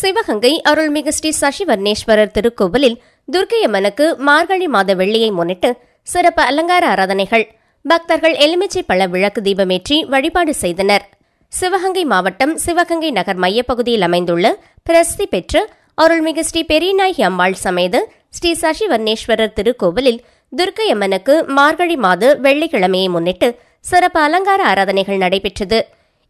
சிவகங்கை அருள்மிகு ஸ்ரீ சசிவர்ணேஸ்வரர் திருக்கோவிலில் துர்க்கையம்மனுக்கு மார்கழி மாத வெள்ளியை முன்னிட்டு சிறப்பு அலங்கார ஆராதனைகள். பக்தர்கள் எலுமிச்சை பழ விளக்கு தீபமேற்றி வழிபாடு செய்தனர். சிவகங்கை மாவட்டம் சிவகங்கை நகர் மையப்பகுதியில் அமைந்துள்ள பிரசித்தி பெற்ற அருள்மிகு ஸ்ரீ பெரியநாயகி அம்பாள் சமேத ஸ்ரீ சசிவர்ணேஸ்வரர் திருக்கோவிலில் துர்க்கையம்மனுக்கு மார்கழி மாத வெள்ளிக்கிழமையை முன்னிட்டு சிறப்பு அலங்கார ஆராதனைகள் நடைபெற்றது.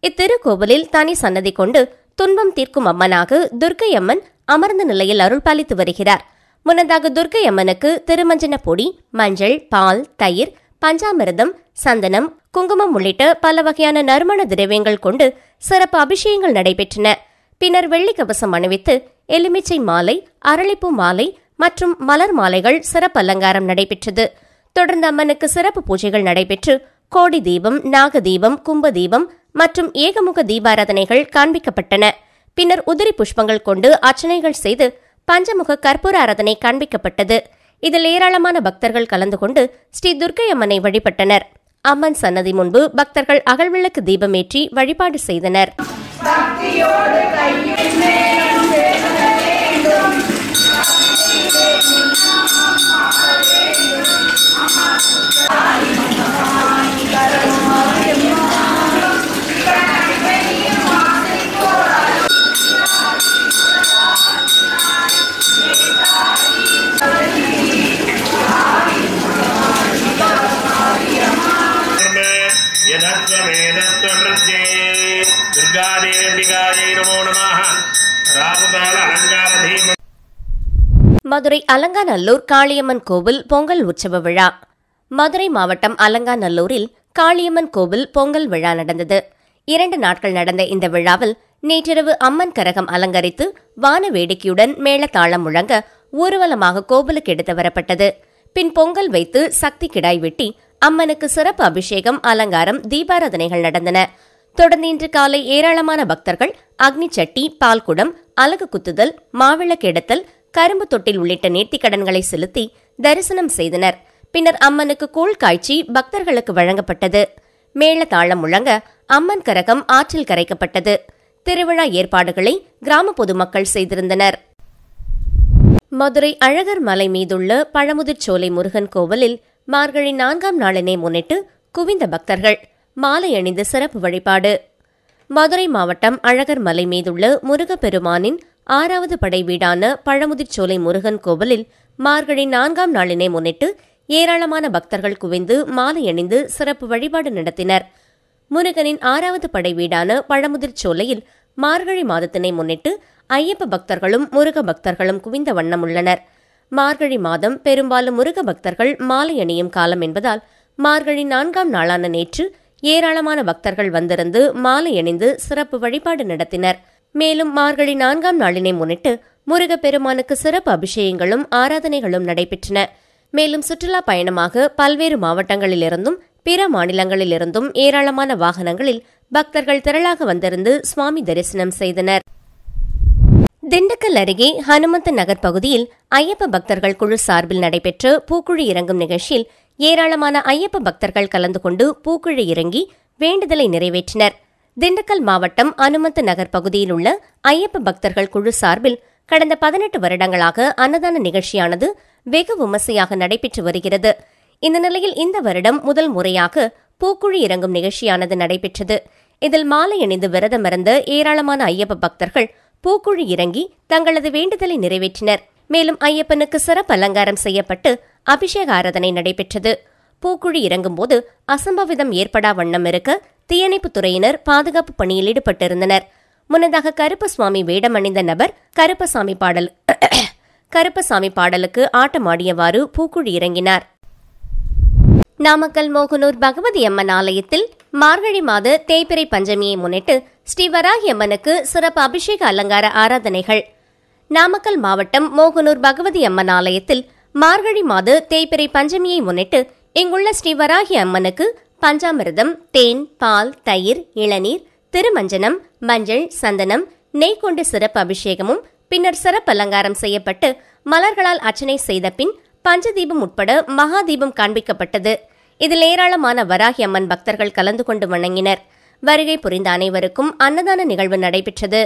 இத்திருக்கோவிலில் தனி சன்னதி கொண்டு துன்பம் தீர்க்கும் அம்மனாக துர்க்கையம்மன் அமர்ந்த நிலையில் அருள் பாலித்து வருகிறார். முன்னதாக துர்க்கையம்மனுக்கு திருமஞ்சன பொடி, மஞ்சள், பால், தயிர், பஞ்சாமிர்தம், சந்தனம், குங்குமம் உள்ளிட்ட பல வகையான நறுமண திரவியங்கள் கொண்டு சிறப்பு அபிஷேகங்கள் நடைபெற்றன. பின்னர் வெள்ளி கவசம் அணிவித்து எலுமிச்சை மாலை, அரளிப்பூ மாலை மற்றும் மலர் மாலைகள் சிறப்பு அலங்காரம் நடைபெற்றது. தொடர்ந்து அம்மனுக்கு சிறப்பு பூஜைகள் நடைபெற்று கோடி தீபம், நாக தீபம், கும்ப தீபம் மற்றும் ஏகமுக தீபாராதனைகள் காண்பிக்கப்பட்டன. பின்னர் உதிரி புஷ்பங்கள் கொண்டு அர்ச்சனைகள் செய்து பஞ்சமுக கற்பூர ஆராதனை காண்பிக்கப்பட்டது. இதில் ஏராளமான பக்தர்கள் கலந்து கொண்டு ஸ்ரீ துர்க்கையம்மனை வழிபட்டனர். அம்மன் சன்னதி முன்பு பக்தர்கள் அகல்விளக்கு தீபமேற்றி வழிபாடு செய்தனர். மதுரை அலங்காநல்லூர் காளியம்மன் கோவில் பொங்கல் உற்சவ விழா. மதுரை மாவட்டம் அலங்காநல்லூரில் காளியம்மன் கோவில் பொங்கல் விழா நடந்தது. 2 நாட்கள் நடந்த இந்த விழாவில் நேற்றிரவு அம்மன் கரகம் அலங்கரித்து வான வேடிக்கையுடன் மேளதாளம் முழங்க ஊர்வலமாக கோவிலுக்கு எடுத்து வரப்பட்டது. பின் பொங்கல் வைத்து சக்தி கிடாய் வெட்டி அம்மனுக்கு சிறப்பு அபிஷேகம், அலங்காரம், தீபாராதனைகள் நடந்தன. தொடர்ந்து இன்று காலை ஏராளமான பக்தர்கள் அக்னி சட்டி, பால்குடம், அலகு குத்துதல், மாவிளக்கு எடுத்தல், கரும்பு தொட்டில் உள்ளிட்ட நேர்த்திக்கடன்களை செலுத்தி தரிசனம் செய்தனர். பின்னர் அம்மனுக்கு கூழ் காய்ச்சி பக்தர்களுக்கு வழங்கப்பட்டது. மேளதாளம் முழங்க அம்மன் கரகம் ஆற்றில் கரைக்கப்பட்டது. திருவிழா ஏற்பாடுகளை கிராம பொதுமக்கள் செய்திருந்தனர். மதுரை அழகர் மலை மீதுள்ள பழமுதிர்ச்சோலை முருகன் கோவிலில் மார்கழி 4ஆம் நாளினை முன்னிட்டு குவிந்த பக்தர்கள் மாலை அணிந்து சிறப்பு வழிபாடு. மதுரை மாவட்டம் அழகர் மலை மீதுள்ள முருகப்பெருமானின் 6வது படை வீடான பழமுதிர்ச்சோலை முருகன் கோவிலில் மார்கழி 4ஆம் நாளினை முன்னிட்டு ஏராளமான பக்தர்கள் குவிந்து மாலை அணிந்து சிறப்பு வழிபாடு நடத்தினர். முருகனின் 6வது படை வீடான பழமுதிர்ச்சோலையில் மார்கழி மாதத்தினை முன்னிட்டு ஐயப்ப பக்தர்களும் முருக பக்தர்களும் குவிந்த வண்ணம் உள்ளனர். மார்கழி மாதம் பெரும்பாலும் முருக பக்தர்கள் மாலை அணியும் காலம் என்பதால் மார்கழி 4ஆம் நாளான நேற்று ஏராளமான பக்தர்கள் வந்திருந்து மாலை அணிந்து சிறப்பு வழிபாடு நடத்தினர். மேலும் மார்கழி 4ஆம் நாளினை முன்னிட்டு முருகப்பெருமானுக்கு சிறப்பு அபிஷேகங்களும் ஆராதனைகளும் நடைபெற்றன. மேலும் சுற்றுலா பயணமாக பல்வேறு மாவட்டங்களிலிருந்தும் பிற மாநிலங்களிலிருந்தும் ஏராளமான வாகனங்களில் பக்தர்கள் திரளாக வந்திருந்து சுவாமி தரிசனம் செய்தனர். திண்டுக்கல் அருகே ஹனுமந்த நகர் பகுதியில் ஐயப்ப பக்தர்கள் குழு சார்பில் நடைபெற்ற பூக்குழி இறங்கும் நிகழ்ச்சியில் ஏராளமான ஐயப்ப பக்தர்கள் கலந்து கொண்டு பூக்குழி இறங்கி வேண்டுதலை நிறைவேற்றினர். திண்டுக்கல் மாவட்டம் அனுமந்த நகர் பகுதியில் உள்ள ஐயப்ப பக்தர்கள் குழு சார்பில் கடந்த 18 வருடங்களாக அன்னதான நிகழ்ச்சியானது வெகு விமர்சையாக நடைபெற்று வருகிறது. இந்த நிலையில் இந்த வருடம் முதல் முறையாக பூக்குழி இறங்கும் நிகழ்ச்சியானது நடைபெற்றது. இதில் மாலை அணிந்து விரதமிருந்த ஏராளமான ஐயப்ப பக்தர்கள் பூக்குழி இறங்கி தங்களது வேண்டுதலை நிறைவேற்றினர். மேலும் ஐயப்பனுக்கு சிறப்பு அலங்காரம் செய்யப்பட்டு அபிஷேக ஆராதனை நடைபெற்றது. பூக்குழி இறங்கும்போது அசம்பாவிதம் ஏற்படா வண்ணம் இருக்க தீயணைப்புத் துறையினர் பாதுகாப்பு பணியில் ஈடுபட்டிருந்தனர். முன்னதாக கருப்பசாமி வேடம் அணிந்த நபர் கருப்பசாமி பாடலுக்கு ஆட்டமாடியவாறு பூக்குழி இறங்கினார். நாமக்கல் மோகனூர் பகவதி அம்மன் ஆலயத்தில் மார்கழி மாத தேய்பிறை பஞ்சமியை முன்னிட்டு ஸ்ரீவராகி அம்மனுக்கு சிறப்பு அபிஷேக அலங்கார ஆராதனைகள். நாமக்கல் மாவட்டம் மோகனூர் பகவதி அம்மன் ஆலயத்தில் மார்கழி மாத தேய்பிறை பஞ்சமியை முன்னிட்டு இங்குள்ள ஸ்ரீவராகி அம்மனுக்கு பஞ்சாமிர்தம், தேன், பால், தயிர், இளநீர், திருமஞ்சனம், மஞ்சள், சந்தனம், நெய் கொண்டு சிறப்பு அபிஷேகமும் பின்னர் சிறப்பு அலங்காரம் செய்யப்பட்டு மலர்களால் அர்ச்சனை செய்த பின் பஞ்சதீபம் உட்பட மகாதீபம் காண்பிக்கப்பட்டது. இதில் ஏராளமான வராகி அம்மன் பக்தர்கள் கலந்து கொண்டு வணங்கினர். வருகை புரிந்த அனைவருக்கும் அன்னதான நிகழ்வு நடைபெற்றது.